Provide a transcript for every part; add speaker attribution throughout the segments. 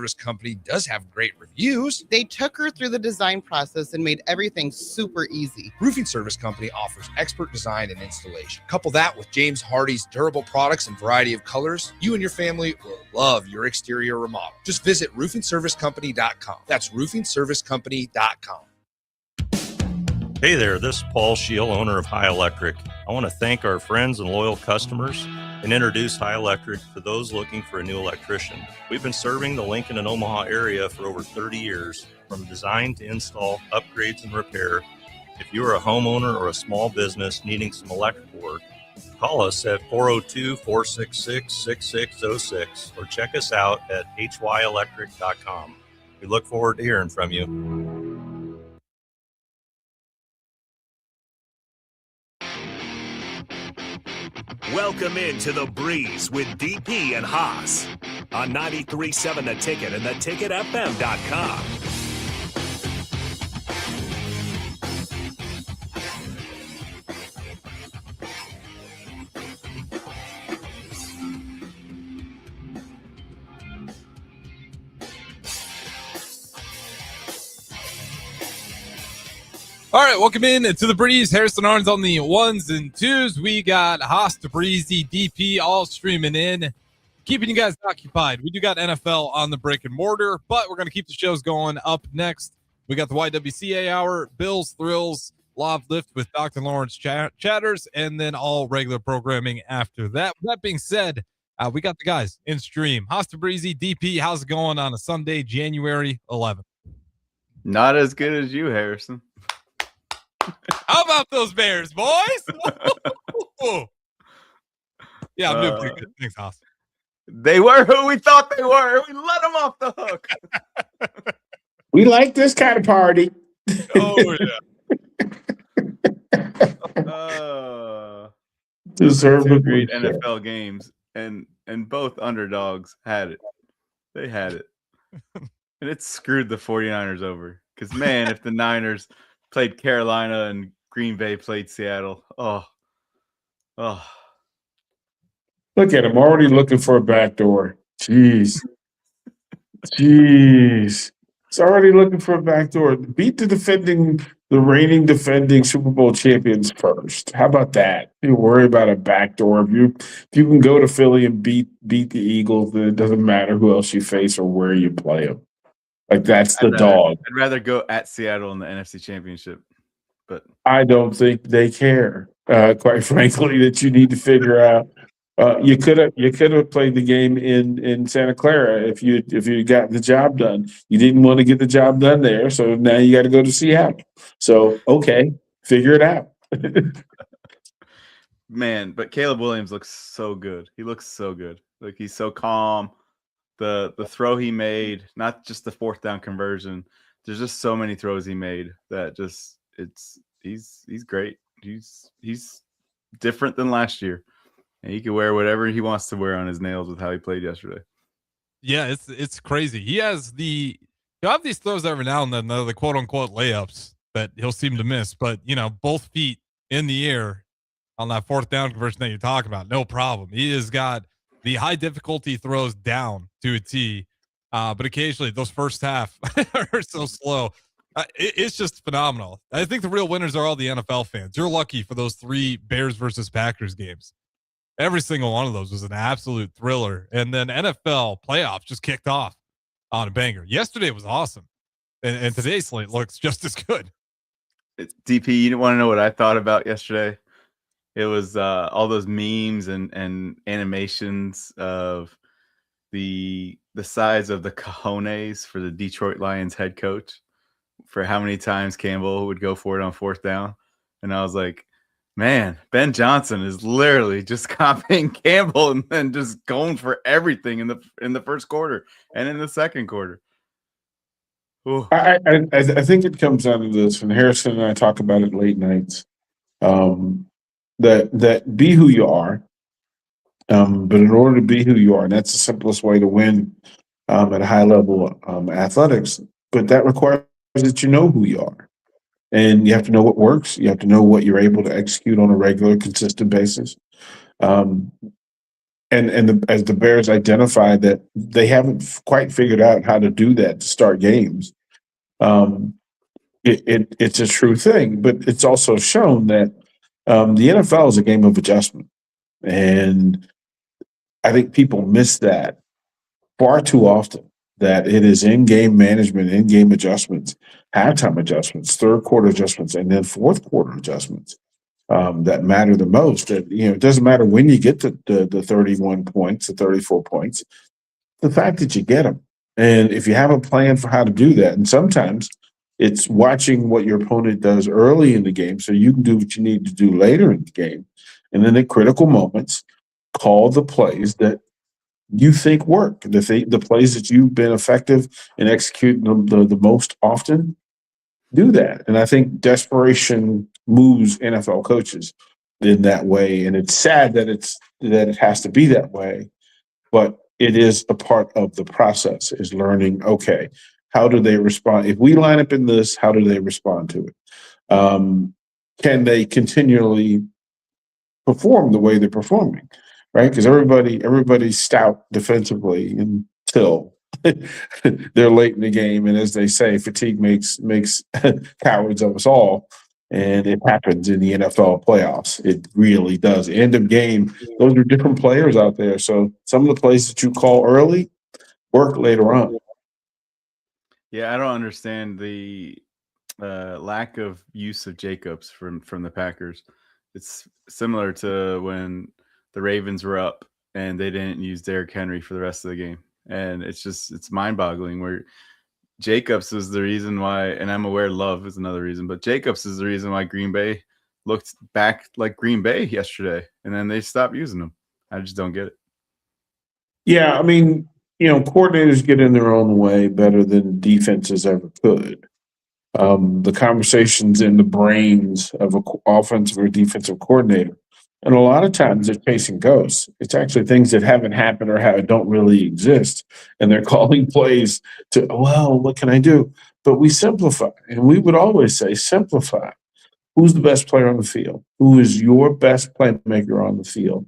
Speaker 1: Service Company does have great reviews.
Speaker 2: They took her through the design process and made everything super easy.
Speaker 1: Roofing Service Company offers expert design and installation. Couple that with James Hardy's durable products and variety of colors, you and your family will love your exterior remodel. Just visit roofingservicecompany.com. That's roofingservicecompany.com.
Speaker 3: Hey there, this is Paul Scheel, owner of High Electric. I want to thank our friends and loyal customers and introduce High Electric to those looking for a new electrician. We've been serving the Lincoln and Omaha area for over 30 years, from design to install, upgrades, and repair. If you are a homeowner or a small business needing some electrical work, call us at 402-466-6606 or check us out at hyelectric.com. We look forward to hearing from you.
Speaker 4: Welcome into The Breeze with DP and Haas on 93.7 The Ticket and theticketfm.com.
Speaker 5: All right, welcome in to The Breeze. Harrison Arns on the ones and twos. We got Haas, Tabrizi, DP all streaming in, keeping you guys occupied. We do got NFL on the brick and mortar, but we're going to keep the shows going. Up next, we got the YWCA Hour, Bills, Thrills, Lob Lift with Dr. Lawrence Chatters, and then all regular programming after that. With that being said, we got the guys in stream. Haas, Tabrizi, DP, how's it going on a Sunday, January 11th?
Speaker 6: Not as good as you, Harrison.
Speaker 5: How about those Bears, boys? Yeah, I'm doing pretty good. Thanks, Haas.
Speaker 6: They were who we thought they were. We let them off the hook.
Speaker 7: We like this kind of party.
Speaker 5: Oh,
Speaker 6: yeah.
Speaker 7: Deserve
Speaker 6: Two great NFL games, and both underdogs had it. They had it. And it screwed the 49ers over. Because, man, if the Niners played Carolina and Green Bay played Seattle. Oh.
Speaker 7: Look at him, already looking for a backdoor. Jeez. It's already looking for a backdoor. Beat the reigning defending Super Bowl champions first. How about that? You worry about a backdoor. If you can go to Philly and beat the Eagles, then it doesn't matter who else you face or where you play them. Like, that's the dog.
Speaker 6: I'd rather go at Seattle in the NFC Championship. But
Speaker 7: I don't think they care, quite frankly, that you need to figure out. You could have played the game in Santa Clara if you got the job done. You didn't want to get the job done there, so now you got to go to Seattle. So, okay, figure it out.
Speaker 6: Man, but Caleb Williams looks so good. He looks so good. Like, he's so calm. The throw he made, not just the fourth down conversion. There's just so many throws he made that just he's great. He's different than last year, and he can wear whatever he wants to wear on his nails with how he played yesterday.
Speaker 5: Yeah, it's crazy. He'll have these throws every now and then, the quote unquote layups that he'll seem to miss, but both feet in the air on that fourth down conversion that you're talking about, no problem. He has got the high difficulty throws down to a T, but occasionally those first half are so slow. It's just phenomenal. I think the real winners are all the NFL fans. You're lucky for those 3 Bears versus Packers games. Every single one of those was an absolute thriller. And then NFL playoffs just kicked off on a banger. Yesterday was awesome. And today's slate looks just as good.
Speaker 6: DP, you didn't want to know what I thought about yesterday? It was all those memes and animations of the size of the cojones for the Detroit Lions head coach for how many times Campbell would go for it on fourth down. And I was like, man, Ben Johnson is literally just copying Campbell and then just going for everything in the first quarter and in the second quarter.
Speaker 7: I think it comes down to this, and Harrison and I talk about it late nights. That be who you are, but in order to be who you are, and that's the simplest way to win at a high level athletics. But that requires that you know who you are, and you have to know what works. You have to know what you're able to execute on a regular, consistent basis. And as the Bears identify that they haven't quite figured out how to do that to start games, it's a true thing. But it's also shown that the NFL is a game of adjustment, and I think people miss that far too often. That it is in-game management, in-game adjustments, halftime adjustments, third quarter adjustments, and then fourth quarter adjustments that matter the most. That it doesn't matter when you get the 31 points, the 34 points. The fact that you get them, and if you have a plan for how to do that, and sometimes it's watching what your opponent does early in the game, so you can do what you need to do later in the game, and then at critical moments, call the plays that you think work, the plays that you've been effective in executing the most often. Do that, and I think desperation moves NFL coaches in that way, and it's sad that it has to be that way, but it is a part of the process. Is learning. Okay, how do they respond if we line up in this? How do they respond to it? Can they continually perform the way they're performing? Right, because everybody's stout defensively until they're late in the game, and as they say, fatigue makes cowards of us all, and it happens in the NFL playoffs. It really does. End of game, those are different players out there. So some of the plays that you call early work later on.
Speaker 6: Yeah, I don't understand the lack of use of Jacobs from the Packers. It's similar to when the Ravens were up and they didn't use Derrick Henry for the rest of the game. And it's mind-boggling where Jacobs is the reason why, and I'm aware Love is another reason, but Jacobs is the reason why Green Bay looked back like Green Bay yesterday, and then they stopped using him. I just don't get it.
Speaker 7: Yeah, I mean, coordinators get in their own way better than defenses ever could. The conversations in the brains of an offensive or defensive coordinator. And a lot of times they're chasing ghosts. It's actually things that haven't happened or don't really exist. And they're calling plays to, well, what can I do? But we simplify. And we would always say, simplify. Who's the best player on the field? Who is your best playmaker on the field?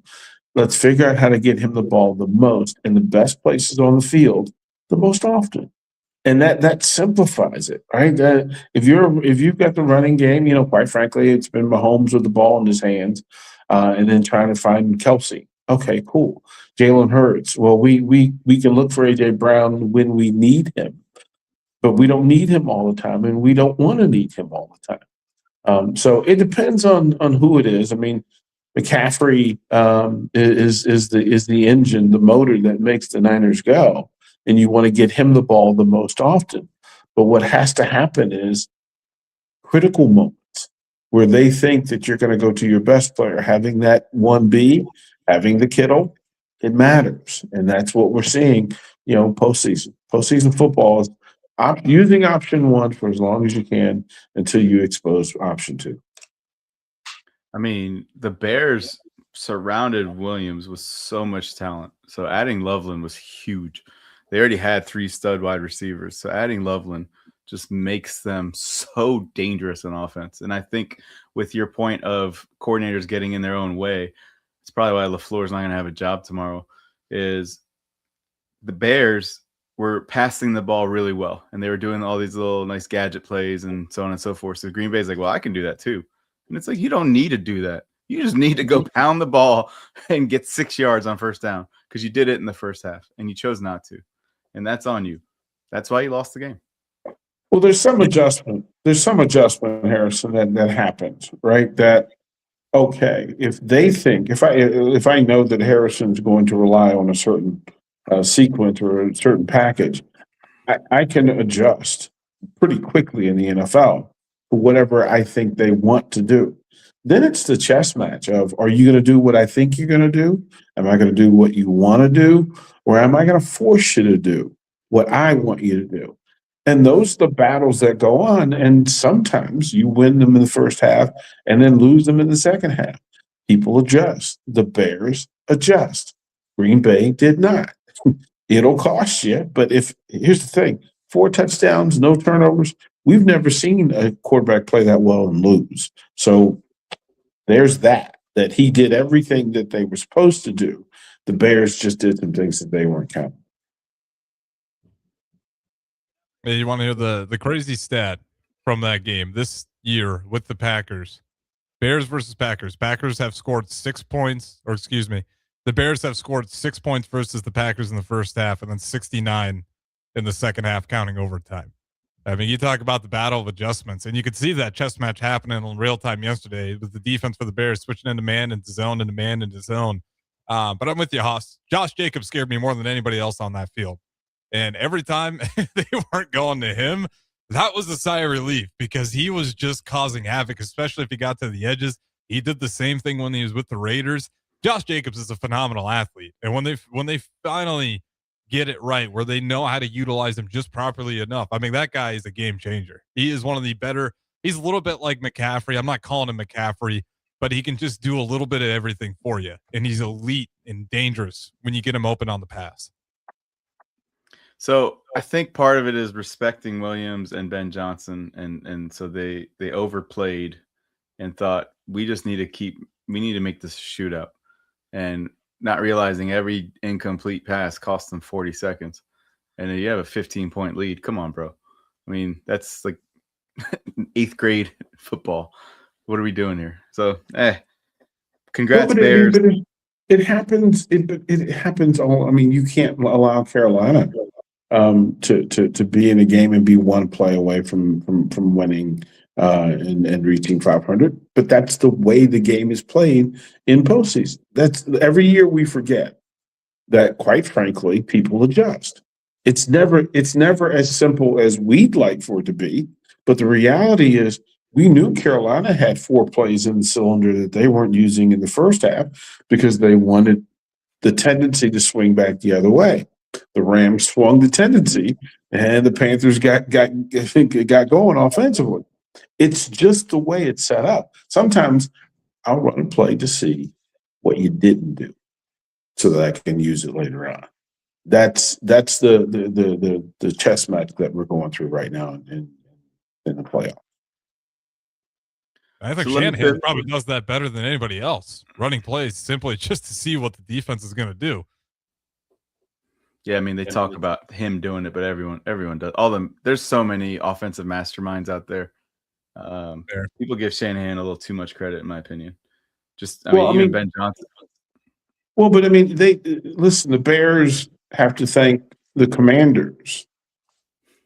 Speaker 7: Let's figure out how to get him the ball the most in the best places on the field the most often. And that simplifies it, right? If you've got the running game, quite frankly, it's been Mahomes with the ball in his hands. And then trying to find Kelsey. Okay, cool. Jalen Hurts. Well, we can look for A.J. Brown when we need him, but we don't need him all the time, and we don't want to need him all the time. So it depends on who it is. I mean, McCaffrey is the engine, the motor that makes the Niners go, and you want to get him the ball the most often. But what has to happen is critical moments where they think that you're going to go to your best player, having that 1B, having the Kittle, it matters. And that's what we're seeing, postseason. Postseason football is using option 1 for as long as you can until you expose option 2.
Speaker 6: I mean, the Bears surrounded Williams with so much talent. So adding Loveland was huge. They already had 3 stud wide receivers. So adding Loveland just makes them so dangerous in offense. And I think with your point of coordinators getting in their own way, it's probably why LaFleur's not going to have a job tomorrow, is the Bears were passing the ball really well. And they were doing all these little nice gadget plays and so on and so forth. So Green Bay's like, well, I can do that too. And it's like, you don't need to do that. You just need to go pound the ball and get 6 yards on first down because you did it in the first half and you chose not to. And that's on you. That's why you lost the game.
Speaker 7: Well, there's some adjustment. Harrison, that happens, right? That, okay, if they think, if I know that Harrison's going to rely on a certain sequence or a certain package, I can adjust pretty quickly in the NFL for whatever I think they want to do. Then it's the chess match of, are you going to do what I think you're going to do? Am I going to do what you want to do? Or am I going to force you to do what I want you to do? And those are the battles that go on. And sometimes you win them in the first half and then lose them in the second half. People adjust. The Bears adjust. Green Bay did not. It'll cost you. But here's the thing, 4 touchdowns, no turnovers. We've never seen a quarterback play that well and lose. So there's that he did everything that they were supposed to do. The Bears just did some things that they weren't counting.
Speaker 5: Hey, you want to hear the crazy stat from that game this year with the Packers? Bears versus Packers. Packers have scored 6 points, or excuse me, the Bears have scored 6 points versus the Packers in the first half, and then 69 in the second half, counting overtime. I mean, you talk about the battle of adjustments, and you could see that chess match happening in real time yesterday with the defense for the Bears switching into man, into zone, into man, into zone. But I'm with you, Haas. Josh Jacobs scared me more than anybody else on that field. And every time they weren't going to him, that was a sigh of relief because he was just causing havoc, especially if he got to the edges. He did the same thing when he was with the Raiders. Josh Jacobs is a phenomenal athlete. And when they finally get it right, where they know how to utilize him just properly enough, I mean, that guy is a game changer. He is one of the better. He's a little bit like McCaffrey. I'm not calling him McCaffrey, but he can just do a little bit of everything for you. And he's elite and dangerous when you get him open on the pass.
Speaker 6: So I think part of it is respecting Williams and Ben Johnson, and so they overplayed and thought we need to make this shootout, and not realizing every incomplete pass cost them 40 seconds, and then you have a 15-point lead. Come on, bro. I mean, that's like 8th grade football. What are we doing here? So, congrats, Bears.
Speaker 7: It happens. It happens all. I mean, you can't allow Carolina to be in a game and be one play away from winning and reaching 500. But that's the way the game is played in postseason. That's every year we forget that, quite frankly, people adjust. It's never as simple as we'd like for it to be. But the reality is we knew Carolina had 4 plays in the cylinder that they weren't using in the first half because they wanted the tendency to swing back the other way. The Rams swung the tendency, and the Panthers got going offensively. It's just the way it's set up. Sometimes I'll run a play to see what you didn't do, so that I can use it later on. That's the chess match that we're going through right now in the playoff.
Speaker 5: I think Shanahan probably does that better than anybody else, running plays simply just to see what the defense is going to do.
Speaker 6: Yeah, I mean, they talk about him doing it, but everyone does. There's so many offensive masterminds out there. People give Shanahan a little too much credit, in my opinion. Even Ben Johnson.
Speaker 7: Well, but I mean, the Bears have to thank the Commanders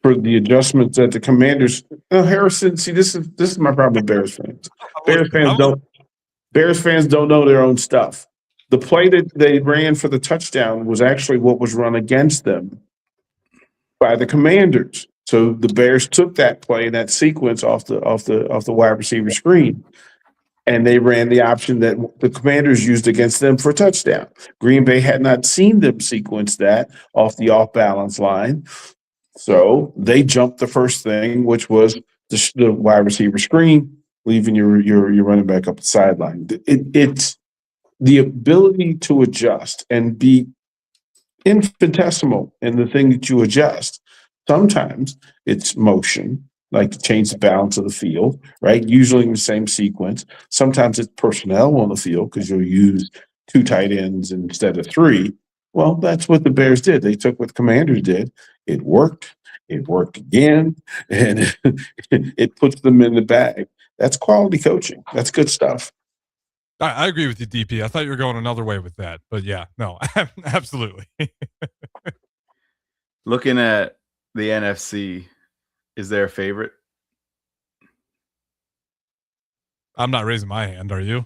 Speaker 7: for the adjustments that the Commanders. Harrison, see, this is my problem with Bears fans. Bears fans don't know their own stuff. The play that they ran for the touchdown was actually what was run against them by the Commanders. So the Bears took that play, that sequence off the wide receiver screen, and they ran the option that the Commanders used against them for a touchdown. Green Bay had not seen them sequence that off the off-balance line, so they jumped the first thing, which was the wide receiver screen, leaving your running back up the sideline. It's the ability to adjust and be infinitesimal in the thing that you adjust. Sometimes it's motion, like to change the balance of the field, right? Usually in the same sequence. Sometimes it's personnel on the field because you'll use 2 tight ends instead of 3. Well, that's what the Bears did. They took what the Commanders did. It worked. It worked again, and it puts them in the bag. That's quality coaching. That's good stuff.
Speaker 5: I agree with you, DP. I thought you were going another way with that, but yeah, no, absolutely.
Speaker 6: Looking at the NFC, is there a favorite?
Speaker 5: I'm not raising my hand. Are you?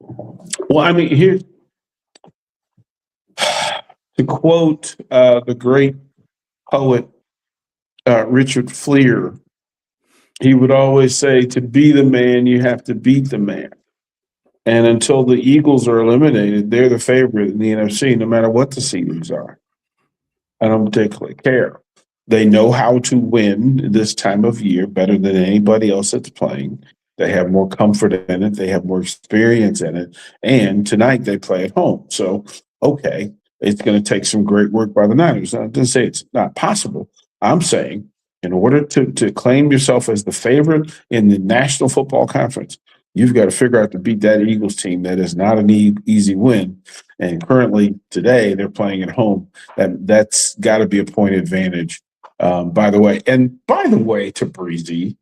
Speaker 7: Well, I mean, here to quote the great poet Richard Fliehr, he would always say, "To be the man, you have to beat the man." And until the Eagles are eliminated, they're the favorite in the NFC, no matter what the seedings are. I don't particularly care. They know how to win this time of year better than anybody else that's playing. They have more comfort in it. They have more experience in it. And tonight they play at home. So, okay, it's going to take some great work by the Niners. Now, I didn't say it's not possible. I'm saying in order to claim yourself as the favorite in the National Football Conference, You've got to figure out to beat that Eagles team. That is not an easy win. And currently today they're playing at home. That's got to be a point advantage. By the way, Tabrizi,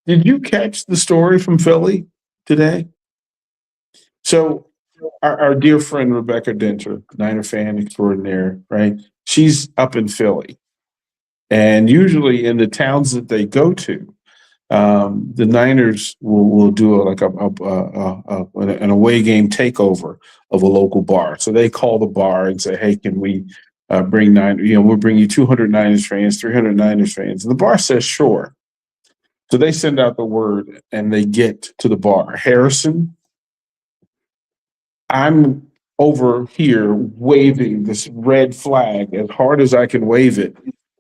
Speaker 7: did you catch the story from Philly today? So our dear friend Rebecca Denter, Niner fan extraordinaire, right? She's up in Philly. And usually in the towns that they go to, the Niners will do an away game takeover of a local bar. So they call the bar and say, "Hey, can we bring we'll bring you 200 Niners fans, 300 Niners fans." And the bar says, "Sure." So they send out the word and they get to the bar. Harrison, I'm over here waving this red flag as hard as I can wave it,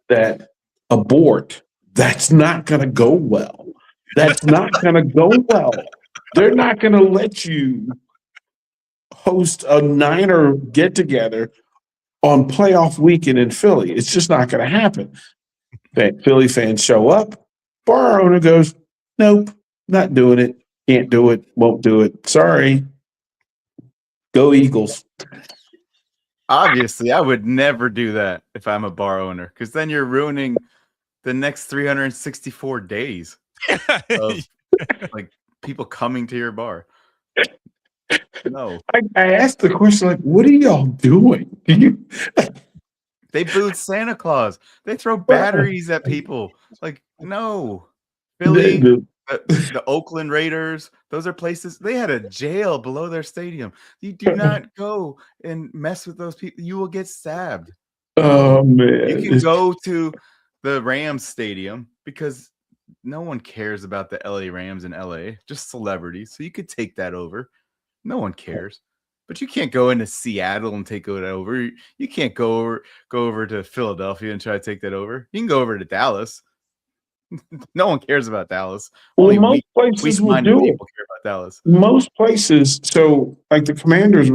Speaker 7: that abort. That's not going to go well. That's not going to go well. They're not going to let you host a Niner get together on playoff weekend in Philly. It's just not going to happen. Philly fans show up. Bar owner goes, "Nope, not doing it. Can't do it. Won't do it. Sorry. Go Eagles."
Speaker 6: Obviously, I would never do that if I'm a bar owner, because then you're ruining the next 364 days of like people coming to your bar. No,
Speaker 7: I asked the question, like, what are y'all doing?
Speaker 6: they booed Santa Claus. They throw batteries at people. Like, no. Philly, the Oakland Raiders, those are places. They had a jail below their stadium. You do not go and mess with those people. You will get stabbed.
Speaker 7: Oh man.
Speaker 6: You can go to the Rams stadium because no one cares about the LA Rams in LA, just celebrities. So you could take that over. No one cares. But you can't go into Seattle and take it over. You can't go over to Philadelphia and try to take that over. You can go over to Dallas. No one cares about Dallas.
Speaker 7: Well,
Speaker 6: Only
Speaker 7: most places will
Speaker 6: weak-minded
Speaker 7: do it.
Speaker 6: people care about Dallas.
Speaker 7: Most places, so like the Commanders,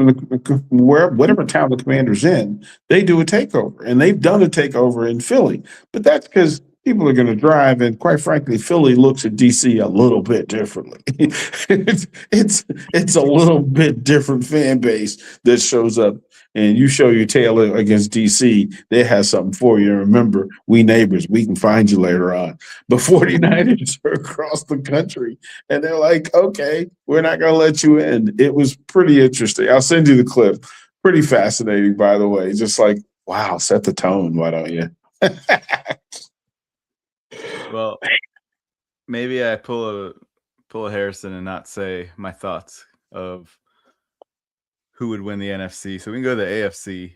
Speaker 7: whatever town the Commanders in, they do a takeover, and they've done a takeover in Philly. But that's because people are going to drive, and quite frankly, Philly looks at DC a little bit differently. it's a little bit different fan base that shows up, and you show your tail against DC, they have something for you. Remember, we neighbors, we can find you later on. But 49ers are across the country, and they're like, "Okay, we're not going to let you in." It was pretty interesting. I'll send you the clip. Pretty fascinating, by the way. Just like, wow, set the tone, why don't you?
Speaker 6: Well, maybe I pull a Harrison and not say my thoughts of who would win the NFC. So we can go to the AFC.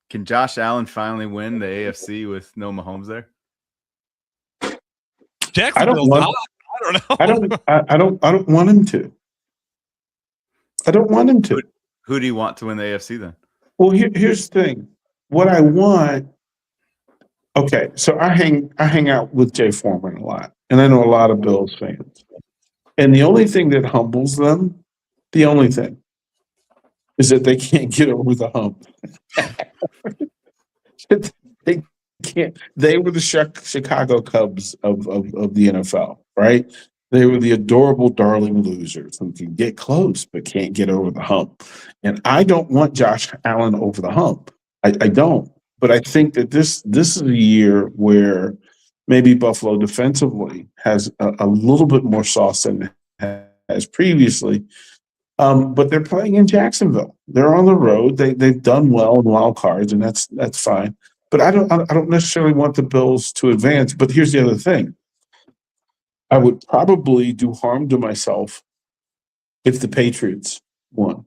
Speaker 6: Can Josh Allen finally win the AFC with no Mahomes there?
Speaker 5: Jacksonville's hot. I don't know.
Speaker 7: I don't want him to. I don't want him to.
Speaker 6: Who do you want to win the AFC then?
Speaker 7: Well, here's the thing. What I want. Okay, so I hang out with Jay Foreman a lot, and I know a lot of Bills fans. And the only thing that humbles them, the only thing, is that they can't get over the hump. They can't. They were the Chicago Cubs of the NFL, right? They were the adorable, darling losers who can get close but can't get over the hump. And I don't want Josh Allen over the hump. I don't. But I think that this is a year where maybe Buffalo defensively has a little bit more sauce than it has previously. But they're playing in Jacksonville. They're on the road. They've done well in wild cards, and that's fine. But I don't necessarily want the Bills to advance. But here's the other thing. I would probably do harm to myself if the Patriots won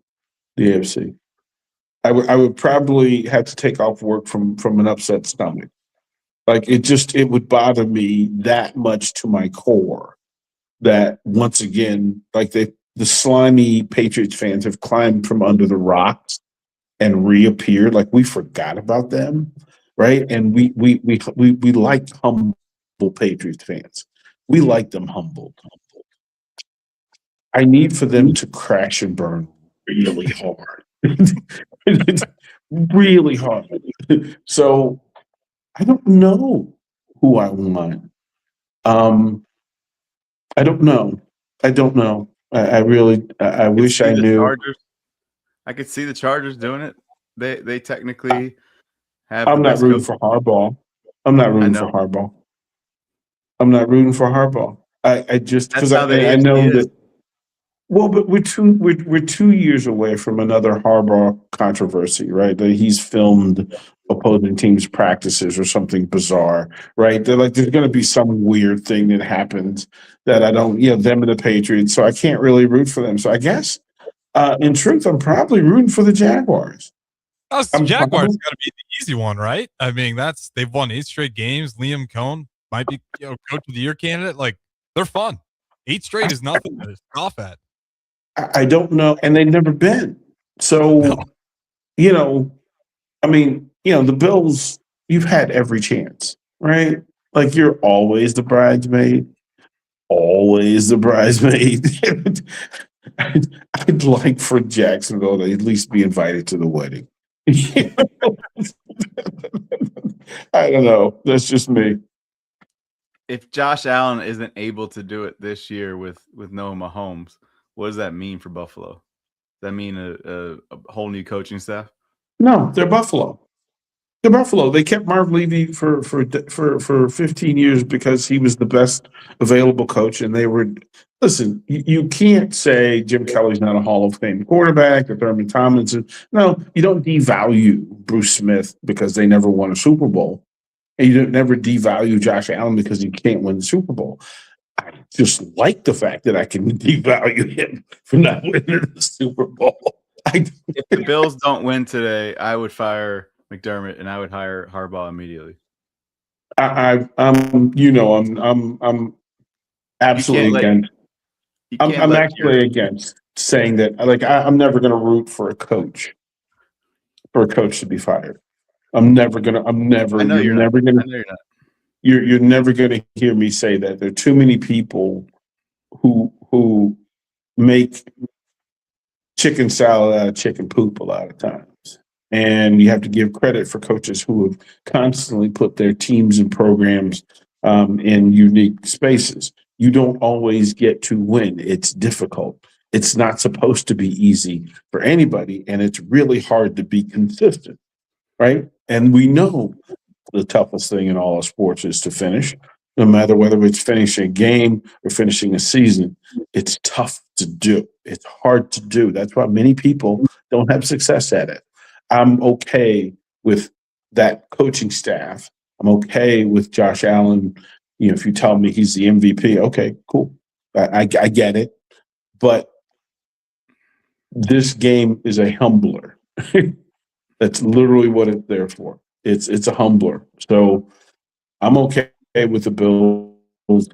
Speaker 7: the AFC. I would probably have to take off work from an upset stomach. Like it would bother me that much to my core that once again, like the slimy Patriots fans have climbed from under the rocks and reappeared. Like we forgot about them, right? And we like humble Patriots fans. We like them humbled. I need for them to crash and burn really hard. It's really hard. So I don't know who I want. I don't know. I really, I
Speaker 6: could
Speaker 7: wish
Speaker 6: see
Speaker 7: I
Speaker 6: the
Speaker 7: knew.
Speaker 6: Chargers. I could see the Chargers doing it. They technically have the
Speaker 7: I'm not
Speaker 6: best
Speaker 7: rooting
Speaker 6: coach.
Speaker 7: for Hardball. I'm not
Speaker 6: I
Speaker 7: rooting
Speaker 6: know
Speaker 7: for Hardball. I'm not rooting for Hardball. I just
Speaker 6: that's
Speaker 7: because
Speaker 6: how the
Speaker 7: I
Speaker 6: AFC
Speaker 7: know
Speaker 6: is.
Speaker 7: that. Well, but we're 2 years away from another Harbaugh controversy, right? That he's filmed opposing teams' practices or something bizarre, right? They're like, there's going to be some weird thing that happens that I don't, them and the Patriots. So I can't really root for them. So I guess, in truth, I'm probably rooting for the Jaguars.
Speaker 5: Us
Speaker 7: I'm
Speaker 5: Jaguars
Speaker 7: probably,
Speaker 5: got to be the easy one, right? I mean, they've won 8 straight games. Liam Cohn might be coach of the year candidate. Like they're fun. 8 straight is nothing to scoff at.
Speaker 7: I don't know, and they've never been.
Speaker 5: No.
Speaker 7: So, I mean, the Bills, you've had every chance, right? Like you're always the bridesmaid, always the bridesmaid. I'd like for Jacksonville to at least be invited to the wedding. I don't know. That's just me.
Speaker 6: If Josh Allen isn't able to do it this year with Noah Mahomes, what does that mean for Buffalo? Does that mean a whole new coaching staff?
Speaker 7: No, they're Buffalo. They're Buffalo. They kept Marv Levy for 15 years because he was the best available coach, and they were. Listen, you can't say Jim Kelly's not a Hall of Fame quarterback or Thurman Tomlinson. No, you don't devalue Bruce Smith because they never won a Super Bowl, and you don't never devalue Josh Allen because he can't win the Super Bowl. I just like the fact that I can devalue him for not winning the Super Bowl.
Speaker 6: If the Bills don't win today, I would fire McDermott and I would hire Harbaugh immediately.
Speaker 7: I'm absolutely against. I'm actually against saying that. Like I'm never going to root for a coach to be fired. I'm never going to.
Speaker 6: I know you're not.
Speaker 7: You're never going to hear me say that. There are too many people who make chicken salad out of chicken poop a lot of times. And you have to give credit for coaches who have constantly put their teams and programs in unique spaces. You don't always get to win. It's difficult. It's not supposed to be easy for anybody. And it's really hard to be consistent, right? And we know the toughest thing in all of sports is to finish, no matter whether it's finishing a game or finishing a season. It's tough to do. It's hard to do. That's why many people don't have success at it. I'm okay with that coaching staff. I'm okay with Josh Allen. If you tell me he's the MVP, okay, cool. I get it. But this game is a humbler. That's literally what it's there for. It's a humbler. So I'm okay with the Bills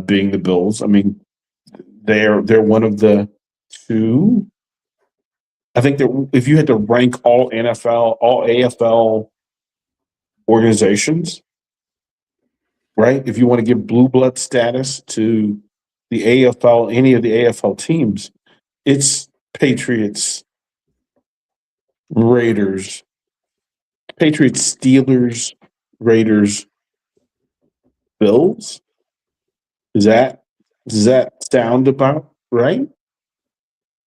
Speaker 7: being the Bills. I mean, they're one of the two. I think that if you had to rank all NFL, all AFL organizations, right? If you want to give blue blood status to the AFL, any of the AFL teams, it's Patriots, Raiders, Patriots, Steelers, Raiders, Bills. Does that sound about right?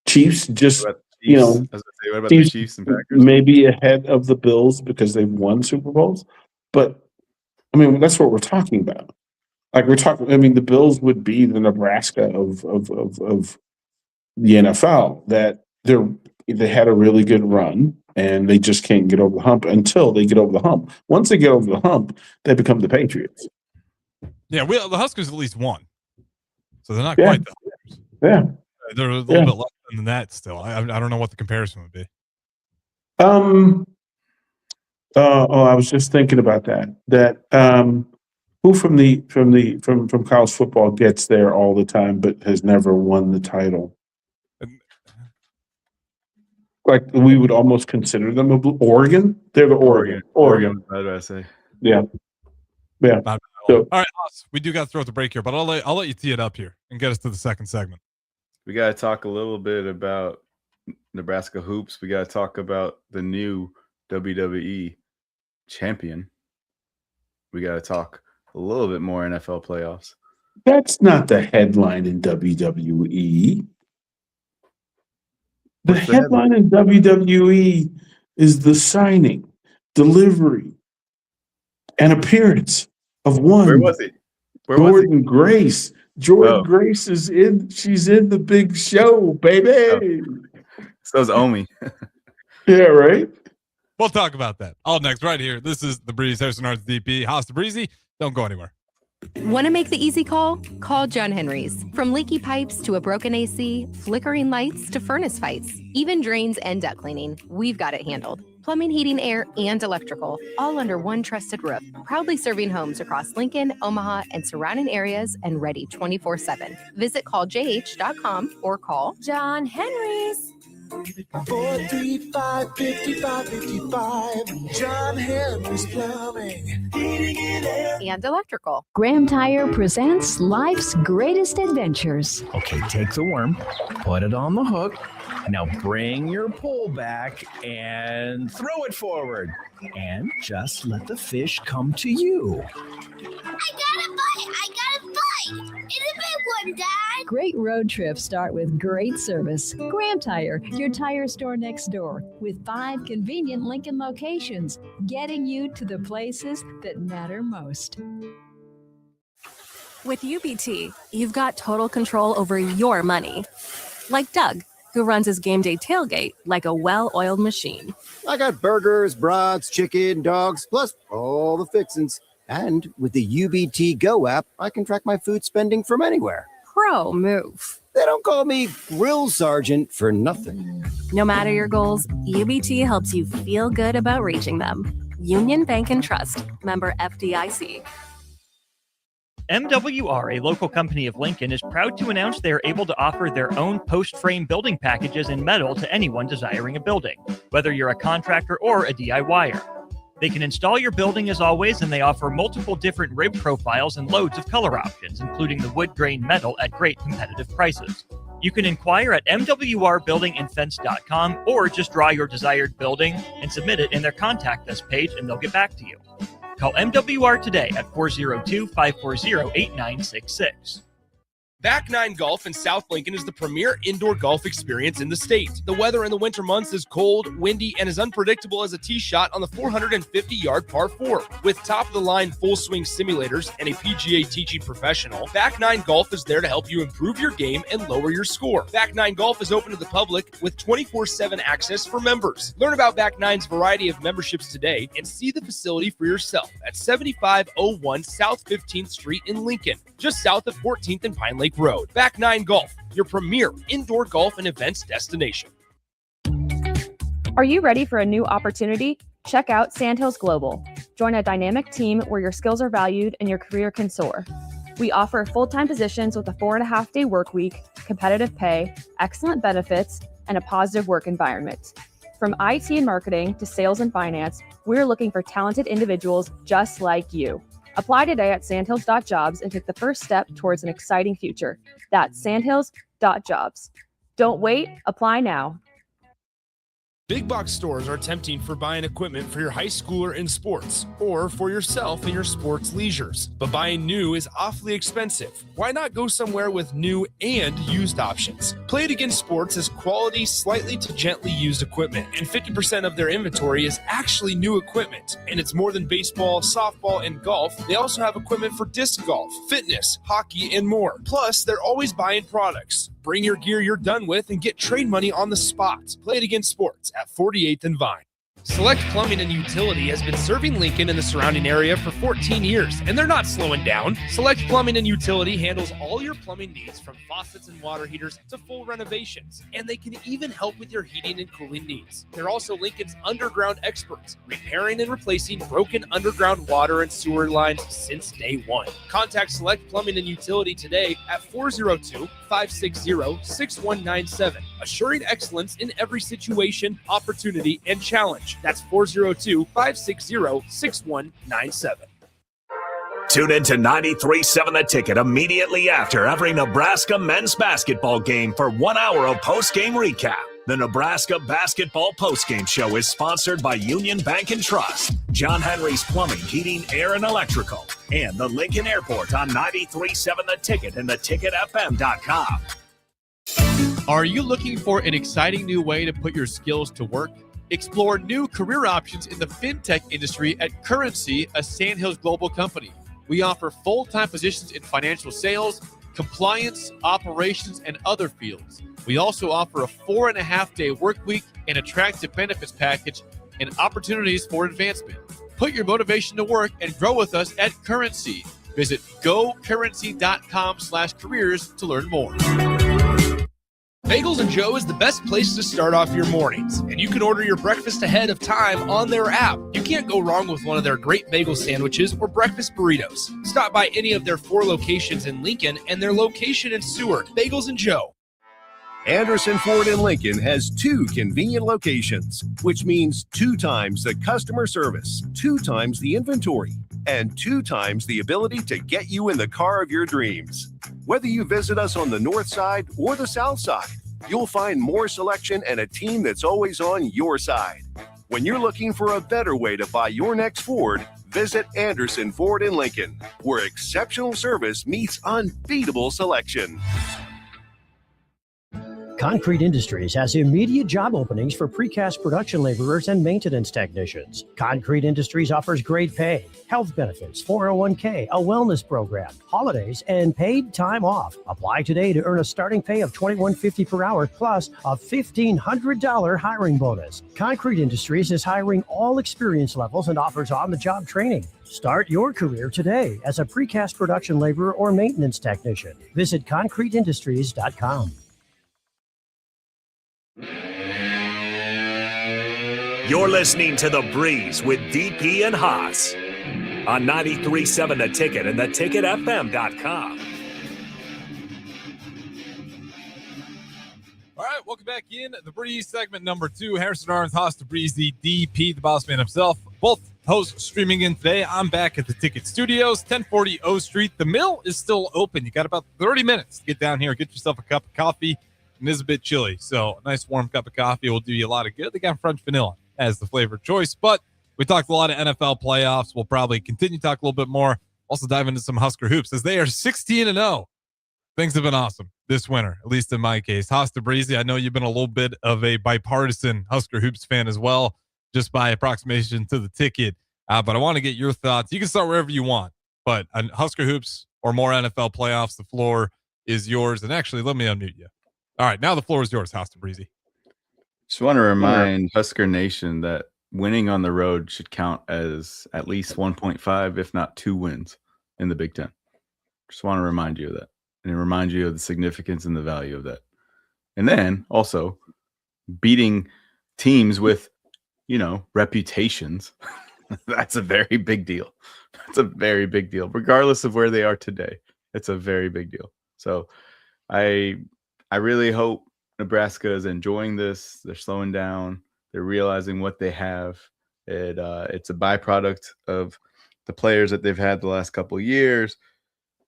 Speaker 7: Chiefs just
Speaker 6: what about the Chiefs and Packers?
Speaker 7: Maybe ahead of the Bills because they've won Super Bowls. But I mean, that's what we're talking about. Like we're talking. I mean, the Bills would be the Nebraska of the NFL. That they had a really good run and they just can't get over the hump until they get over the hump. Once they get over the hump, they become the Patriots.
Speaker 5: Yeah, the Huskers at least won, so they're not quite the Huskers.
Speaker 7: Yeah,
Speaker 5: they're a little bit less than that still. I don't know what the comparison would be.
Speaker 7: I was just thinking about that. Who from college football gets there all the time but has never won the title? Like we would almost consider them Oregon. They're the Oregon.
Speaker 6: What did I say?
Speaker 7: Yeah. So,
Speaker 5: all right, we do got to throw out the break here, but I'll let you tee it up here and get us to the second segment.
Speaker 6: We got to talk a little bit about Nebraska hoops. We got to talk about the new WWE champion. We got to talk a little bit more NFL playoffs.
Speaker 7: That's not the headline in WWE. The
Speaker 6: What's the
Speaker 7: headline in WWE is the signing, delivery, and appearance of one
Speaker 6: Where was he? Where was he?
Speaker 7: Jordan Grace. Jordan
Speaker 6: Oh.
Speaker 7: Grace is in. She's in the big show, baby.
Speaker 6: So is Omi.
Speaker 7: Yeah, right.
Speaker 5: We'll talk about that all next right here. This is the Breeze, Harrison Arts DP. Haas Tabrizi. Don't go anywhere.
Speaker 8: Want to make the easy call? Call John Henry's. From leaky pipes to a broken AC, flickering lights to furnace fights, even drains and duct cleaning, we've got it handled. Plumbing, heating, air, and electrical, all under one trusted roof. Proudly serving homes across Lincoln, Omaha, and surrounding areas and ready 24/7. Visit calljh.com or call John Henry's.
Speaker 9: 435-5555. John Henry's Plumbing, Heating and Air.
Speaker 8: And electrical.
Speaker 10: Graham Tire presents life's greatest adventures.
Speaker 11: Okay, take the worm, put it on the hook. Now bring your pole back and throw it forward. And just let the fish come to you.
Speaker 12: I got a bite! It's a big one, Dad!
Speaker 10: Great road trips start with great service. Graham Tire, your tire store next door, with 5 convenient Lincoln locations, getting you to the places that matter most.
Speaker 8: With UBT, you've got total control over your money. Like Doug, who runs his game day tailgate like a well-oiled machine.
Speaker 13: I got burgers, brats, chicken, dogs, plus all the fixins. And with the UBT Go app, I can track my food spending from anywhere.
Speaker 8: Pro move.
Speaker 13: They don't call me Grill Sergeant for nothing.
Speaker 8: No matter your goals, UBT helps you feel good about reaching them. Union Bank and Trust. Member FDIC.
Speaker 14: MWR, a local company of Lincoln, is proud to announce they are able to offer their own post-frame building packages in metal to anyone desiring a building, whether you're a contractor or a DIYer. They can install your building as always, and they offer multiple different rib profiles and loads of color options, including the wood grain metal at great competitive prices. You can inquire at mwrbuildingandfence.com or just draw your desired building and submit it in their contact us page and they'll get back to you. Call MWR today at 402-540-8966.
Speaker 1: Back Nine Golf in South Lincoln is the premier indoor golf experience in the state. The weather in the winter months is cold, windy, and as unpredictable as a tee shot on the 450-yard par 4. With top-of-the-line full-swing simulators and a PGA teaching professional, Back Nine Golf is there to help you improve your game and lower your score. Back Nine Golf is open to the public with 24/7 access for members. Learn about Back Nine's variety of memberships today and see the facility for yourself at 7501 South 15th Street in Lincoln, just south of 14th and Pine Lake Road. Back Nine Golf, your premier indoor golf and events destination.
Speaker 15: Are you ready for a new opportunity? Check out Sandhills Global. Join a dynamic team where your skills are valued and your career can soar. We offer full-time positions with a 4.5-day work week, competitive pay, excellent benefits, and a positive work environment. From IT and marketing to sales and finance, we're looking for talented individuals just like you. Apply today at sandhills.jobs and take the first step towards an exciting future. That's sandhills.jobs. Don't wait, apply now.
Speaker 1: Big box stores are tempting for buying equipment for your high schooler in sports or for yourself in your sports leisures. But buying new is awfully expensive. Why not go somewhere with new and used options? Play It Again Sports has quality, slightly to gently used equipment, and 50% of their inventory is actually new equipment. And it's more than baseball, softball, and golf. They also have equipment for disc golf, fitness, hockey, and more. Plus, they're always buying products. Bring your gear you're done with and get trade money on the spot. Play It Again Sports at 48th and Vine. Select Plumbing and Utility has been serving Lincoln and the surrounding area for 14 years, and they're not slowing down. Select Plumbing and Utility handles all your plumbing needs, from faucets and water heaters to full renovations, and they can even help with your heating and cooling needs. They're also Lincoln's underground experts, repairing and replacing broken underground water and sewer lines since day one. Contact Select Plumbing and Utility today at 402-560-6197, assuring excellence in every situation, opportunity, and challenge. That's 402-560-6197.
Speaker 4: Tune in to 93.7 The Ticket immediately after every Nebraska men's basketball game for 1 hour of post-game recap. The Nebraska Basketball Postgame Show is sponsored by Union Bank and Trust, John Henry's Plumbing, Heating, Air, and Electrical, and the Lincoln Airport on 93.7 The Ticket and theticketfm.com.
Speaker 16: Are you looking for an exciting new way to put your skills to work? Explore new career options in the fintech industry at Currency, a Sandhills Global company. We offer full-time positions in financial sales, compliance, operations, and other fields. We also offer a 4.5-day work week, an attractive benefits package, and opportunities for advancement. Put your motivation to work and grow with us at Currency. Visit gocurrency.com/careers to learn more.
Speaker 1: Bagels & Joe is the best place to start off your mornings, and you can order your breakfast ahead of time on their app. You can't go wrong with one of their great bagel sandwiches or breakfast burritos. Stop by any of their 4 locations in Lincoln and their location in Seward. Bagels & Joe.
Speaker 17: Anderson Ford in Lincoln has 2 convenient locations, which means 2 times the customer service, 2 times the inventory, and 2 times the ability to get you in the car of your dreams. Whether you visit us on the north side or the south side, you'll find more selection and a team that's always on your side. When you're looking for a better way to buy your next Ford, visit Anderson Ford in Lincoln, where exceptional service meets unbeatable selection.
Speaker 18: Concrete Industries has immediate job openings for precast production laborers and maintenance technicians. Concrete Industries offers great pay, health benefits, 401k, a wellness program, holidays, and paid time off. Apply today to earn a starting pay of $21.50 per hour plus a $1,500 hiring bonus. Concrete Industries is hiring all experience levels and offers on-the-job training. Start your career today as a precast production laborer or maintenance technician. Visit concreteindustries.com.
Speaker 4: You're listening to The Breeze with DP and Haas on 93.7 The Ticket and theticketfm.com.
Speaker 5: All right, welcome back in. The Breeze segment number 2. Harrison Arns, Haas, Tabrizi, DP, the boss man himself. Both hosts streaming in today. I'm back at the Ticket Studios, 1040 O Street. The mill is still open. You got about 30 minutes to get down here, get yourself a cup of coffee. It is a bit chilly, so a nice warm cup of coffee will do you a lot of good. They got French vanilla as the flavor choice, but we talked a lot of NFL playoffs. We'll probably continue to talk a little bit more. Also dive into some Husker hoops as they are 16-0. Things have been awesome this winter, at least in my case. Haas Tabrizi, I know you've been a little bit of a bipartisan Husker hoops fan as well, just by approximation to the ticket. But I want to get your thoughts. You can start wherever you want, but on Husker hoops or more NFL playoffs, the floor is yours. And actually, let me unmute you. All right, now the floor is yours, Haas Tabrizi.
Speaker 6: Just want to remind Husker Nation that winning on the road should count as at least 1.5, if not 2 wins in the Big Ten. Just want to remind you of that and remind you of the significance and the value of that. And then also beating teams with, reputations. That's a very big deal. That's a very big deal, regardless of where they are today. It's a very big deal. So I really hope Nebraska is enjoying this. They're slowing down. They're realizing what they have. It's a byproduct of the players that they've had the last couple of years.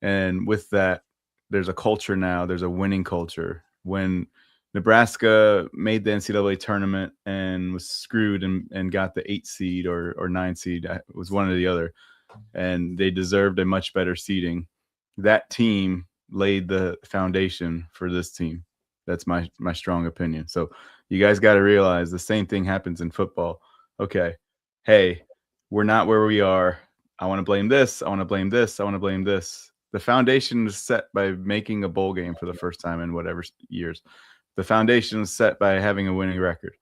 Speaker 6: And with that, there's a culture now. There's a winning culture. When Nebraska made the NCAA tournament and was screwed and got the 8 seed or 9 seed, it was one or the other, and they deserved a much better seeding. That team laid the foundation for this team. That's my strong opinion. So you guys got to realize the same thing happens in football. Okay, hey, we're not where we are. I want to blame this. I want to blame this. I want to blame this. The foundation is set by making a bowl game for the first time in whatever years. The foundation is set by having a winning record.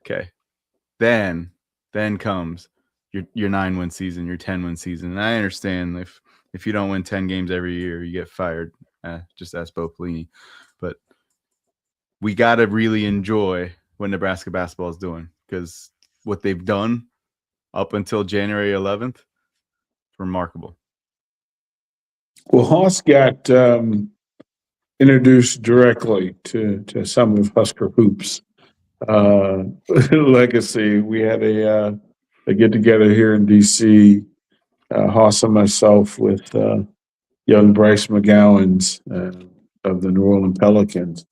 Speaker 6: Okay, then comes your 9-win season, your 10-win season. And I understand if you don't win 10 games every year, you get fired. Just ask Bo Pelini. But we got to really enjoy what Nebraska basketball is doing, because what they've done up until January 11th, remarkable.
Speaker 7: Well, Haas got introduced directly to some of Husker hoops legacy. We had a get together here in DC, Haas and myself with young Bryce McGowan's of the New Orleans Pelicans,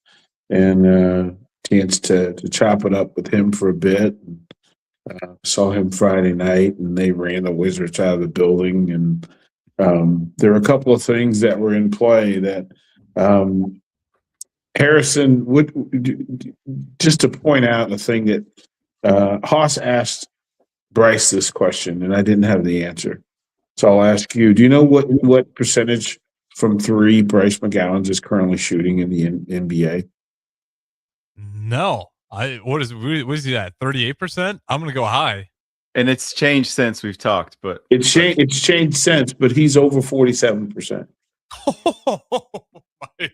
Speaker 7: and chance to chop it up with him for a bit. Saw him Friday night, and they ran the Wizards out of the building, and There are a couple of things that were in play that Harrison would just to point out the thing that Haas asked Bryce this question, and I didn't have the answer. So I'll ask you, do you know what percentage from three Bryce McGowan is currently shooting in the NBA?
Speaker 5: No. What is he at? 38%? I'm gonna go high.
Speaker 6: And it's changed since we've talked, but
Speaker 7: It's changed since, but he's over 47%.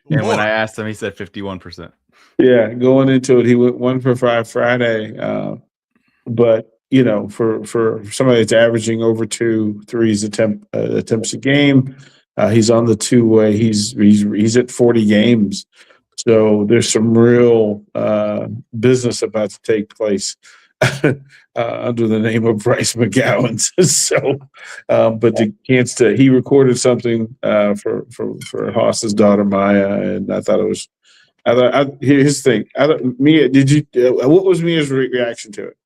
Speaker 6: And when I asked him, he said 51%.
Speaker 7: Yeah, going into it, he went 1 for 5 Friday. But you know, for somebody that's averaging over 2 threes attempts a game, he's on the two-way. He's at 40 games. So there's some real business about to take place under the name of Bryce McGowan. So, but the chance to he recorded something for Haas's daughter Maya, and I thought it was. Here's the thing. Mia, did you? What was Mia's reaction to it?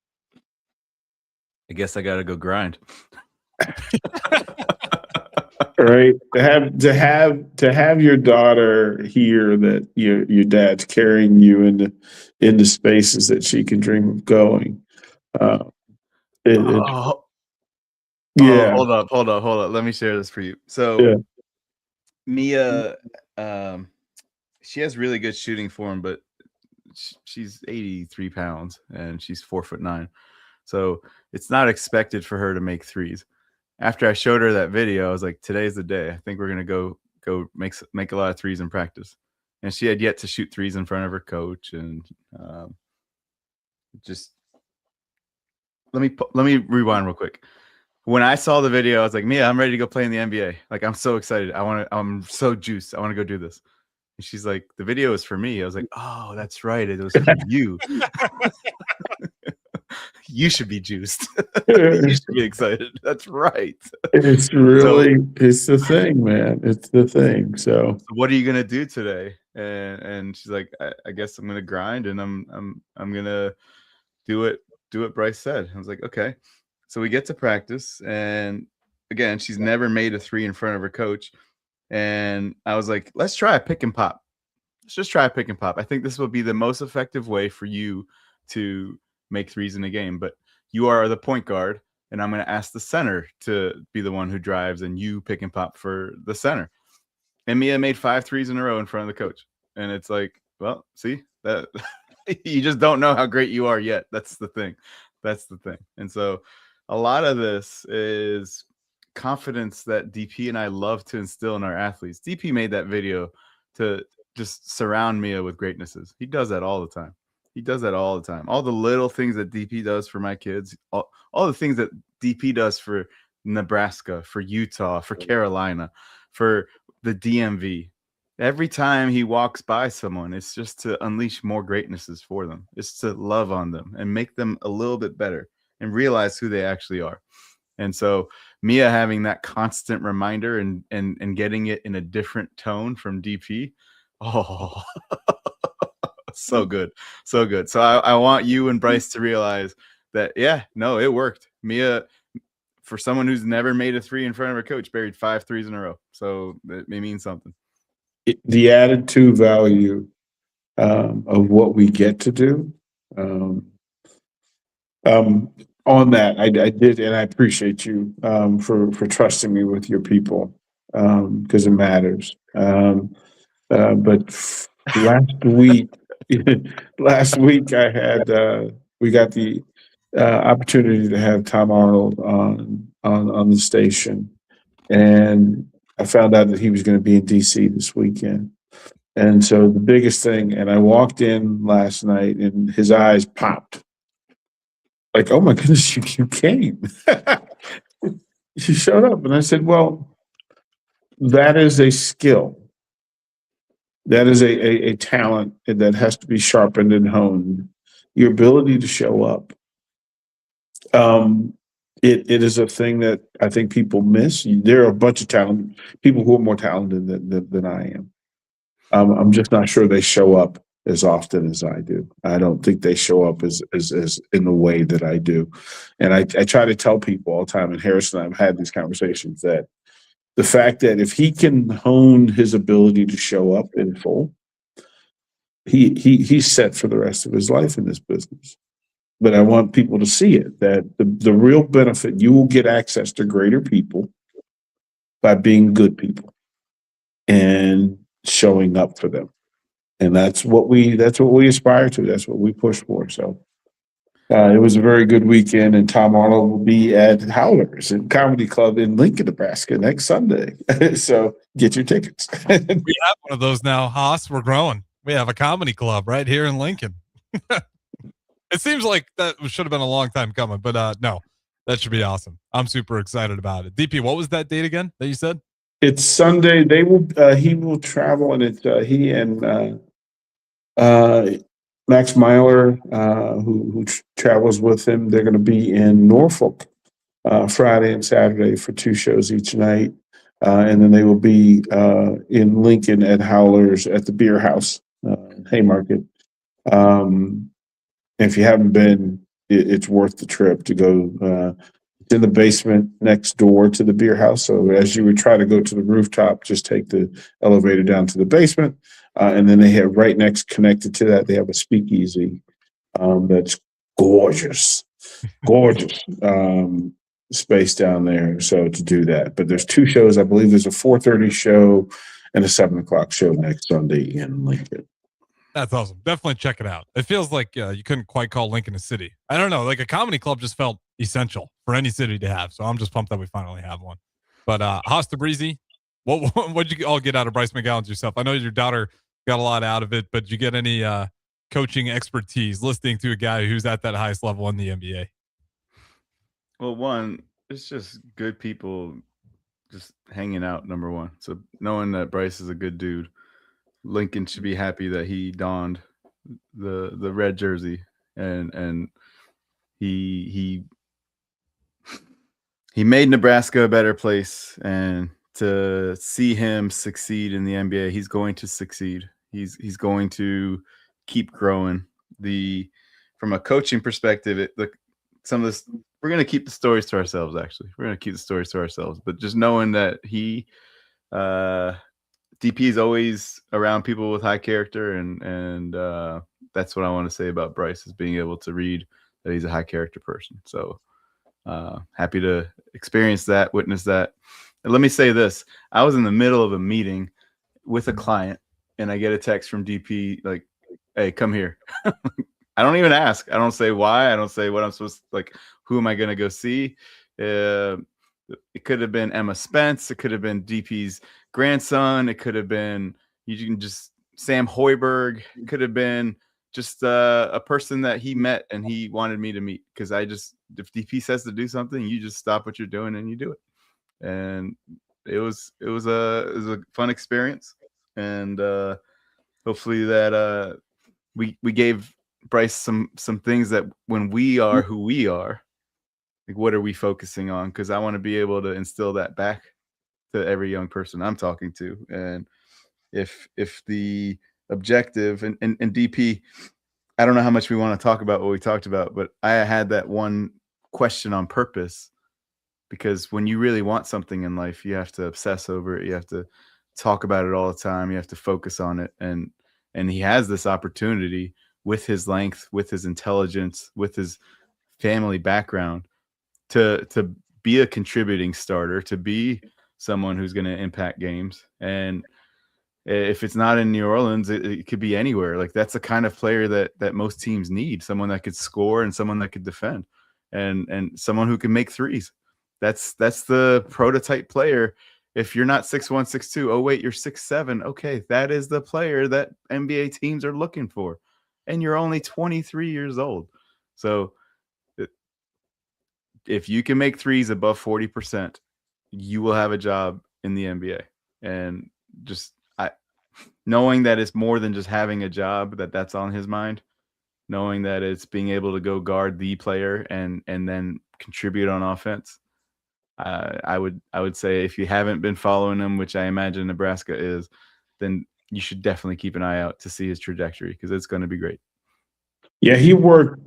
Speaker 6: I guess I got to go grind.
Speaker 7: Right, to have your daughter hear that your dad's carrying you into spaces that she can dream of going. Yeah.
Speaker 6: Hold up. Let me share this for you. So Mia, she has really good shooting form, but she's 83 pounds and she's 4'9". So it's not expected for her to make threes. After I showed her that video, I was like, today's the day. I think we're going to go make a lot of threes in practice. And she had yet to shoot threes in front of her coach. And just let me rewind real quick. When I saw the video, I was like, Mia, I'm ready to go play in the NBA. Like, I'm so excited. I'm so juiced. I want to go do this. And she's like, the video is for me. I was like, oh, that's right. It was for you. You should be juiced. You should be excited. That's right.
Speaker 7: It's really it's the thing, man. It's the thing. So
Speaker 6: what are you gonna do today? And she's like, I guess I'm gonna grind and I'm gonna do what Bryce said. I was like, okay. So we get to practice, and again, she's never made a three in front of her coach. And I was like, let's try a pick and pop. Let's just try a pick and pop. I think this will be the most effective way for you to make threes in a game, but you are the point guard, and I'm going to ask the center to be the one who drives, and you pick and pop for the center. And Mia made 5 threes in a row in front of the coach. And it's like, well, see that you just don't know how great you are yet. That's the thing. And so a lot of this is confidence that DP and I love to instill in our athletes. DP made that video to just surround Mia with greatnesses. He does that all the time. All the little things that DP does for my kids, all the things that DP does for Nebraska, for Utah, for Carolina, for the DMV. Every time he walks by someone, it's just to unleash more greatnesses for them. It's to love on them and make them a little bit better and realize who they actually are. And so Mia having that constant reminder and getting it in a different tone from DP, so good. So I want you and Bryce to realize that, it worked. Mia, for someone who's never made a three in front of her coach, buried 5 threes in a row. So it means something.
Speaker 7: The added to value of what we get to do. On that, I did, and I appreciate you for trusting me with your people because it matters. But last week I had we got the opportunity to have Tom Arnold on the station, and I found out that he was going to be in DC this weekend. And so the biggest thing, and I walked in last night and his eyes popped. Like, oh my goodness, you came. You showed up. And I said, well, that is a skill. That is a talent that has to be sharpened and honed. Your ability to show up. It is a thing that I think people miss. There are a bunch of people who are more talented than I am. I'm just not sure they show up as often as I do. I don't think they show up as in the way that I do. And I try to tell people all the time, and Harris and I have had these conversations, that the fact that if he can hone his ability to show up in full, he's set for the rest of his life in this business. But I want people to see it, that the real benefit, you will get access to greater people by being good people and showing up for them. And that's what we aspire to. That's what we push for. So it was a very good weekend, and Tom Arnold will be at Howlers and Comedy Club in Lincoln, Nebraska next Sunday. So get your tickets.
Speaker 5: We have one of those now, Haas. We're growing. We have a comedy club right here in Lincoln. It seems like that should have been a long time coming, but no, that should be awesome. I'm super excited about it. DP, what was that date again that you said?
Speaker 7: It's Sunday. He will travel, and it's he and Max Myler, who travels with him. They're going to be in Norfolk Friday and Saturday for 2 shows each night. And then they will be in Lincoln at Howlers at the Beer House, Haymarket. If you haven't been, it's worth the trip to go. It's in the basement next door to the Beer House. So as you would try to go to the rooftop, just take the elevator down to the basement. And then they have right next, connected to that, they have a speakeasy that's gorgeous space down there. So to do that, but there's 2 shows. I believe there's a 4:30 show and a 7 o'clock show next Sunday in Lincoln.
Speaker 5: That's awesome. Definitely check it out. It feels like you couldn't quite call Lincoln a city. I don't know. Like a comedy club just felt essential for any city to have. So I'm just pumped that we finally have one. But Haas Tabrizi, what'd you all get out of Bryce McGowan's yourself? I know your daughter got a lot out of it, but did you get any coaching expertise listening to a guy who's at that highest level in the NBA?
Speaker 6: Well, one, it's just good people just hanging out, number one. So knowing that Bryce is a good dude, Lincoln should be happy that he donned the red jersey and he made Nebraska a better place, and to see him succeed in the NBA, he's going to succeed. He's going to keep growing. From a coaching perspective, some of this, we're going to keep the stories to ourselves. Actually, we're going to keep the stories to ourselves. But just knowing that DP is always around people with high character, and that's what I want to say about Bryce, is being able to read that he's a high character person. So happy to experience that, witness that. And let me say this: I was in the middle of a meeting with a client, and I get a text from DP like, "Hey, come here." I don't even ask. I don't say why. I don't say what I'm supposed to, like, who am I going to go see? It could have been Emma Spence. It could have been DP's grandson. It could have been, you can just, Sam Hoiberg. It could have been just a person that he met and he wanted me to meet. Because if DP says to do something, you just stop what you're doing and you do it. And it was a fun experience. And hopefully that we gave Bryce some things that when we are who we are, like, what are we focusing on? Because I want to be able to instill that back to every young person I'm talking to. And if the objective and DP, I don't know how much we want to talk about what we talked about, but I had that one question on purpose, because when you really want something in life, you have to obsess over it. You have to talk about it all the time. You have to focus on it. And he has this opportunity with his length, with his intelligence, with his family background, to be a contributing starter, to be someone who's going to impact games. And if it's not in New Orleans, it could be anywhere. Like, that's the kind of player that most teams need, someone that could score and someone that could defend, and someone who can make threes. That's the prototype player. If you're not 6'1", 6'2", oh wait, you're 6'7". Okay, that is the player that NBA teams are looking for. And you're only 23 years old. So if you can make threes above 40%, you will have a job in the NBA. And just knowing that it's more than just having a job, that's on his mind, knowing that it's being able to go guard the player and then contribute on offense. I would say, if you haven't been following him, which I imagine Nebraska is, then you should definitely keep an eye out to see his trajectory, because it's going to be great.
Speaker 7: Yeah, he worked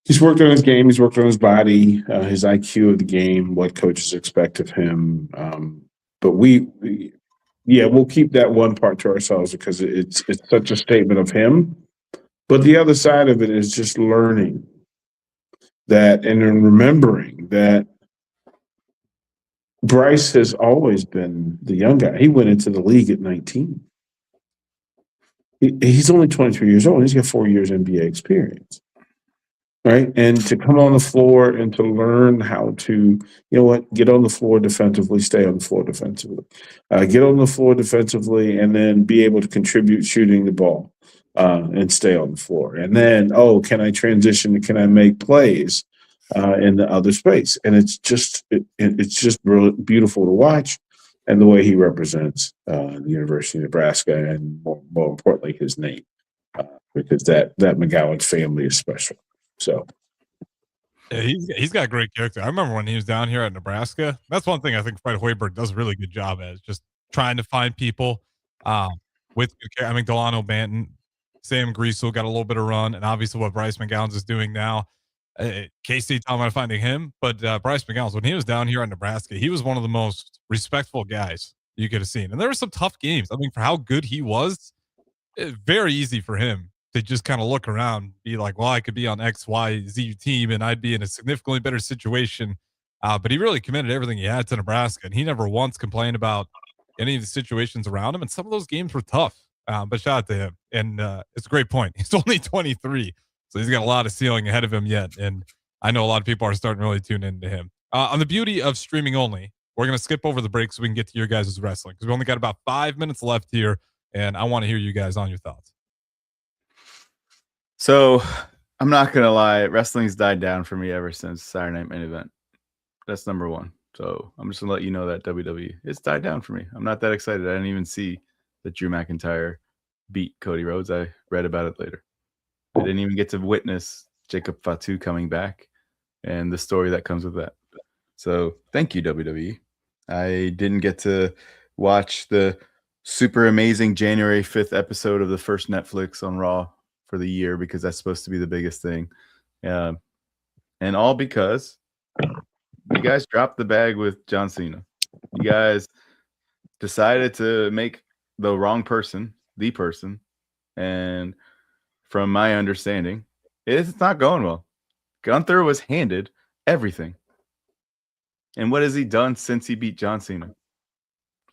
Speaker 7: He's worked on his game. He's worked on his body, his IQ of the game, what coaches expect of him. But we'll keep that one part to ourselves because it's such a statement of him. But the other side of it is just learning that and then remembering that Bryce has always been the young guy. He went into the league at 19. He's only 23 years old. He's got 4 years NBA experience. Right. And to come on the floor and to learn how to, get on the floor defensively, stay on the floor defensively, get on the floor defensively, and then be able to contribute shooting the ball and stay on the floor. And then, can I transition? Can I make plays in the other space? And it's just really beautiful to watch. And the way he represents the University of Nebraska and more importantly, his name, because that McGowan family is special. So,
Speaker 5: yeah, he's got great character. I remember when he was down here at Nebraska. That's one thing I think Fred Hoiberg does a really good job at, is just trying to find people with. I mean, Delano Banton, Sam Griesel got a little bit of run, and obviously what Bryce McGowan's is doing now. Casey talking about finding him, but Bryce McGowan's, when he was down here at Nebraska, he was one of the most respectful guys you could have seen, and there were some tough games. I mean, for how good he was, very easy for him to just kind of look around, be like, well, I could be on X, Y, Z team, and I'd be in a significantly better situation. But he really committed everything he had to Nebraska, and he never once complained about any of the situations around him. And some of those games were tough, but shout out to him. And it's a great point. He's only 23, so he's got a lot of ceiling ahead of him yet. And I know a lot of people are starting to really tune into him. On the beauty of streaming only, we're going to skip over the break so we can get to your guys' wrestling, because we only got about 5 minutes left here, and I want to hear you guys on your thoughts.
Speaker 6: So I'm not going to lie. Wrestling's died down for me ever since Saturday Night Main Event. That's number one. So I'm just going to let you know that WWE, it's died down for me. I'm not that excited. I didn't even see that Drew McIntyre beat Cody Rhodes. I read about it later. I didn't even get to witness Jacob Fatu coming back and the story that comes with that. So thank you, WWE. I didn't get to watch the super amazing January 5th episode of the first Netflix on Raw for the year, because that's supposed to be the biggest thing. And all because you guys dropped the bag with John Cena. You guys decided to make the wrong person the person. And from my understanding, it's not going well. Gunther was handed everything. And what has he done since he beat John Cena?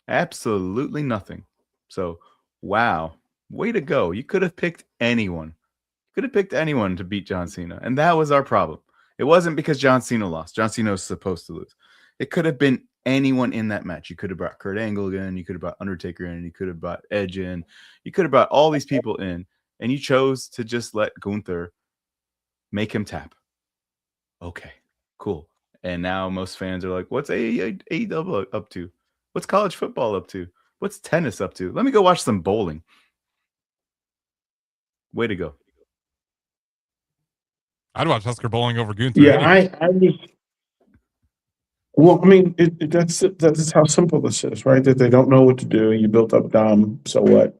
Speaker 6: Absolutely nothing. So, wow. Way to go. You could have picked anyone. You could have picked anyone to beat John Cena. And that was our problem. It wasn't because John Cena lost. John Cena was supposed to lose. It could have been anyone in that match. You could have brought Kurt Angle in. You could have brought Undertaker in. You could have brought Edge in. You could have brought all these people in. And you chose to just let Gunther make him tap. Okay, cool. And now most fans are like, what's AEW up to? What's college football up to? What's tennis up to? Let me go watch some bowling. Way to go.
Speaker 5: I'd watch Husker bowling over Gunther.
Speaker 7: Yeah, I just. Well, I mean, that's how simple this is, right? That they don't know what to do. You built up Dom, so what?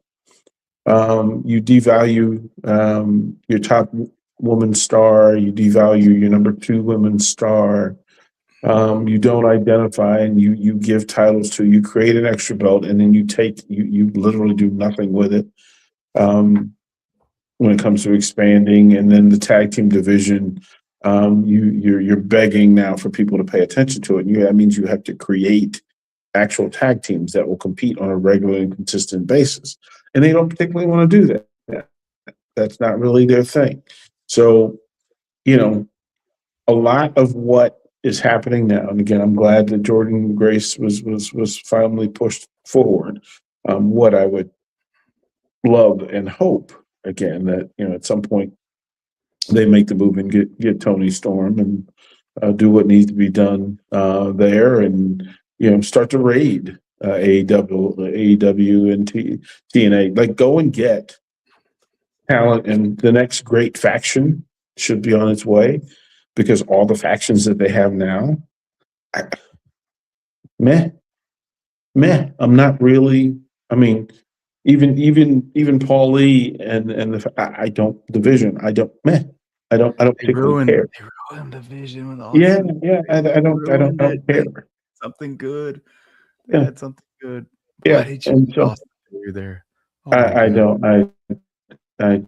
Speaker 7: You devalue your top woman star. You devalue your number 2 women's star. You don't identify, and you give titles to. You create an extra belt, and then you literally do nothing with it. When it comes to expanding, and then the tag team division, you're begging now for people to pay attention to it. That means you have to create actual tag teams that will compete on a regular and consistent basis, and they don't particularly want to do that. That's not really their thing. So, a lot of what is happening now, and again, I'm glad that Jordan Grace was finally pushed forward. What I would love and hope, again, that at some point they make the move and get Tony Storm and do what needs to be done there, and start to raid AEW and TNA. Like, go and get talent, and the next great faction should be on its way, because all the factions that they have now, meh. I'm not really. I mean, even Paul Lee and I don't division. I I don't
Speaker 6: They
Speaker 7: particularly care.
Speaker 6: ruined the division with all
Speaker 7: Yeah,
Speaker 6: the
Speaker 7: yeah. I don't care.
Speaker 6: something good. They
Speaker 7: Yeah.
Speaker 6: had something good.
Speaker 7: Yeah,
Speaker 6: Why did you
Speaker 7: and so
Speaker 6: lost the there? Oh my
Speaker 7: I
Speaker 6: God.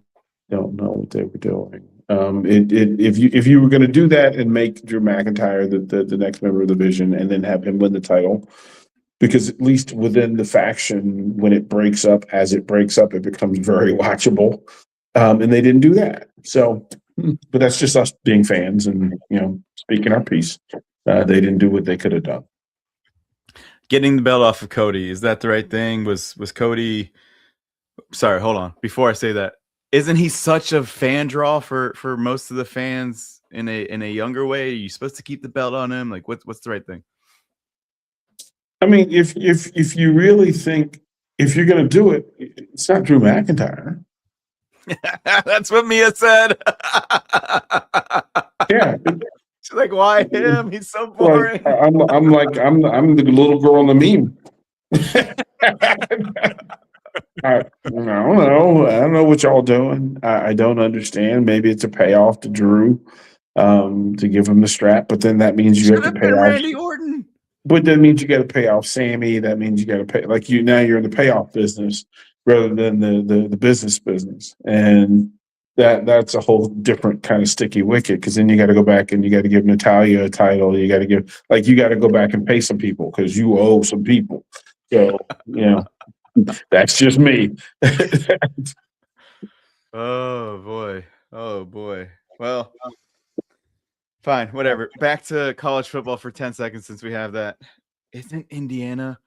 Speaker 7: don't know what they were doing. If you were going to do that and make Drew McIntyre the next member of the division and then have him win the title, because at least within the faction, when it breaks up, as it breaks up, it becomes very watchable. And they didn't do that. So, but that's just us being fans and speaking our piece. They didn't do what they could have done.
Speaker 6: Getting the belt off of Cody, is that the right thing? Was Cody? Sorry, hold on. Before I say that, isn't he such a fan draw for most of the fans in a younger way? Are you supposed to keep the belt on him? Like, what's the right thing?
Speaker 7: I mean, if you really think if you're going to do it, it's not Drew McIntyre.
Speaker 6: That's what Mia said.
Speaker 7: Yeah.
Speaker 6: She's like, why him? He's so boring.
Speaker 7: Like, I'm the little girl in the meme. I don't know. I don't know what y'all doing. I don't understand. Maybe it's a payoff to Drew to give him the strap, but then that means you have to pay off
Speaker 6: Randy Orton.
Speaker 7: But that means you got to pay off Sammy. That means you got to pay now you're in the payoff business rather than the business. And that's a whole different kind of sticky wicket, because then you got to go back and you got to give Natalya a title. You got to go back and pay some people because you owe some people. So, that's just me.
Speaker 6: Oh boy. Well, fine, whatever. Back to college football for 10 seconds since we have that. Isn't Indiana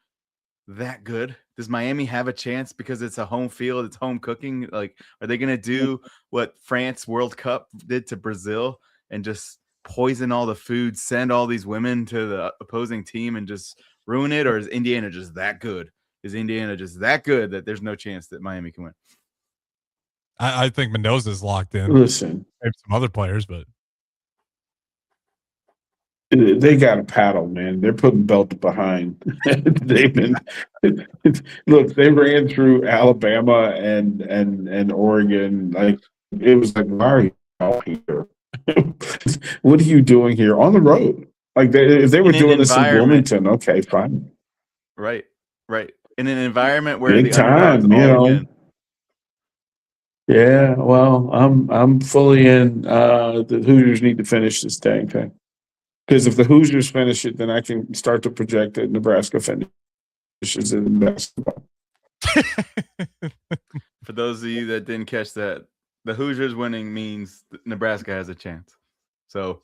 Speaker 6: that good? Does Miami have a chance because it's a home field, it's home cooking? Like, are they going to do what France World Cup did to Brazil and just poison all the food, send all these women to the opposing team and just ruin it? Or is Indiana just that good? Is Indiana just that good that there's no chance that Miami can win?
Speaker 5: I think Mendoza's locked in.
Speaker 7: Listen,
Speaker 5: maybe some other players, but
Speaker 7: they got a paddle, man. They're putting belt behind. They've been look. They ran through Alabama and Oregon. Like, it was like, why are you out here? What are you doing here on the road? Like, if they were doing this in Bloomington, okay, fine.
Speaker 6: Right. In an environment where
Speaker 7: Big
Speaker 6: the underdogs
Speaker 7: time,
Speaker 6: all win.
Speaker 7: Yeah, well, I'm fully in. The Hoosiers need to finish this dang thing, because if the Hoosiers finish it, then I can start to project that Nebraska finishes in basketball.
Speaker 6: For those of you that didn't catch that, the Hoosiers winning means Nebraska has a chance. So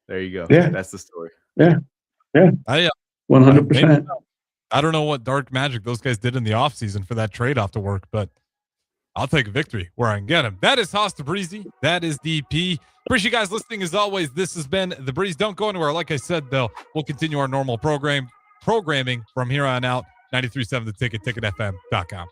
Speaker 6: there you go.
Speaker 7: Yeah,
Speaker 6: that's the story.
Speaker 7: Yeah. 100%.
Speaker 5: I don't know what dark magic those guys did in the offseason for that trade-off to work, but I'll take a victory where I can get him. That is Haas Tabrizi. That is DP. Appreciate you guys listening as always. This has been The Breeze. Don't go anywhere. Like I said, though, we'll continue our normal programming from here on out. 93.7 The Ticket, ticketfm.com.